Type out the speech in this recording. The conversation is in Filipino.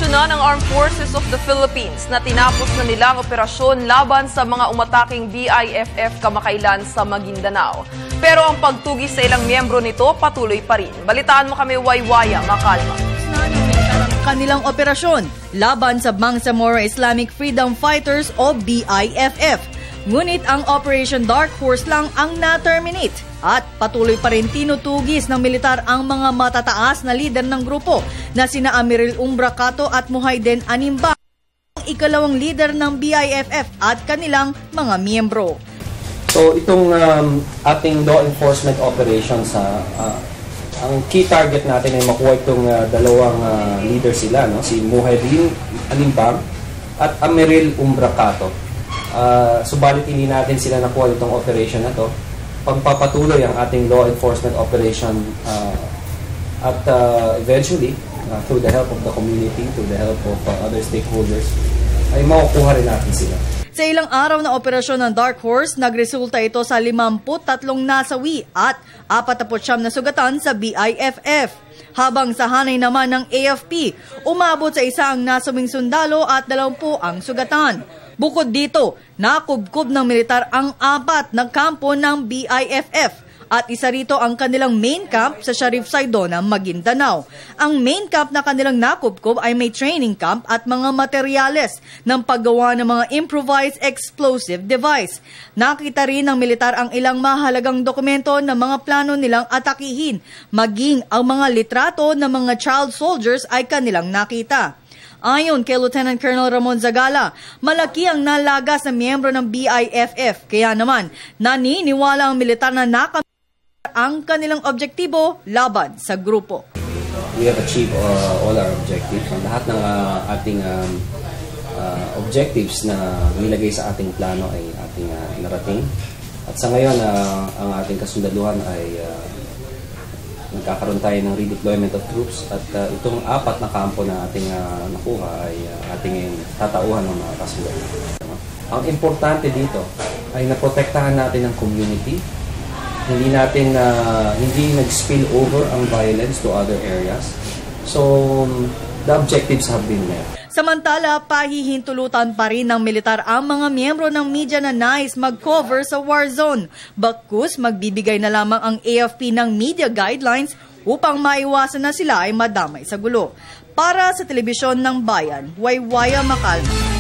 Inanunsyo na ng Armed Forces of the Philippines na tinapos na nila ang operasyon laban sa mga umataking BIFF kamakailan sa Maguindanao. Pero ang pagtugis sa ilang miyembro nito patuloy pa rin. Balitaan mo kami, Waywaya Makalma. Kanilang operasyon laban sa Bangsamoro Islamic Freedom Fighters o BIFF. Ngunit ang Operation Dark Horse lang ang na-terminate at patuloy pa rin tinutugis ng militar ang mga matataas na lider ng grupo na sina Amiril Umbracato at Muhayden Animba, ang ikalawang lider ng BIFF at kanilang mga miyembro. So itong ating law enforcement operation ang key target natin ay makuha itong dalawang leader sila, no? Si Muhayden Animba at Amiril Umbracato. Subalit hindi natin sila nakuha itong operation na to. Pagpapatuloy ang ating law enforcement operation at eventually, through the help of the community, through the help of other stakeholders, ay makukuha rin natin sila. Sa ilang araw na operasyon ng Dark Horse, nagresulta ito sa 53 nasawi at 49 na sugatan sa BIFF. Habang sa hanay naman ng AFP, umabot sa isang nasawing sundalo at 20 ang sugatan. Bukod dito, nakubkob ng militar ang 4 na kampo ng BIFF at isa rito ang kanilang main camp sa Sharif Saydona, Maguindanao. Ang main camp na kanilang nakubkob ay may training camp at mga materyales ng paggawa ng mga improvised explosive device. Nakita rin ng militar ang ilang mahalagang dokumento ng mga plano nilang atakihin, maging ang mga litrato ng mga child soldiers ay kanilang nakita. Ayon kay Lieutenant Colonel Ramon Zagala, malaki ang nalagas na miyembro ng BIFF. Kaya naman, naniniwala ang militar na nakamit ang kanilang objektibo laban sa grupo. We have achieved all our objectives. Lahat ng ating objectives na nilagay sa ating plano ay ating narating. At sa ngayon, ang ating kasundaluhan ay nagkakaroon tayo ng redeployment of troops at itong 4 na kampo na ating nakuha ay ating tatauhan ng mga kasundaluhan. Ang importante dito ay naprotektahan natin ang community. Hindi nag-spill over ang violence to other areas. So, the objectives have been met. Samantala, pahihintulutan pa rin ng militar ang mga miyembro ng media na nais mag-cover sa war zone. Bagkus, magbibigay na lamang ang AFP ng media guidelines upang maiwasan na sila ay madamay sa gulo. Para sa Telebisyon ng Bayan, Waywaya Makalma.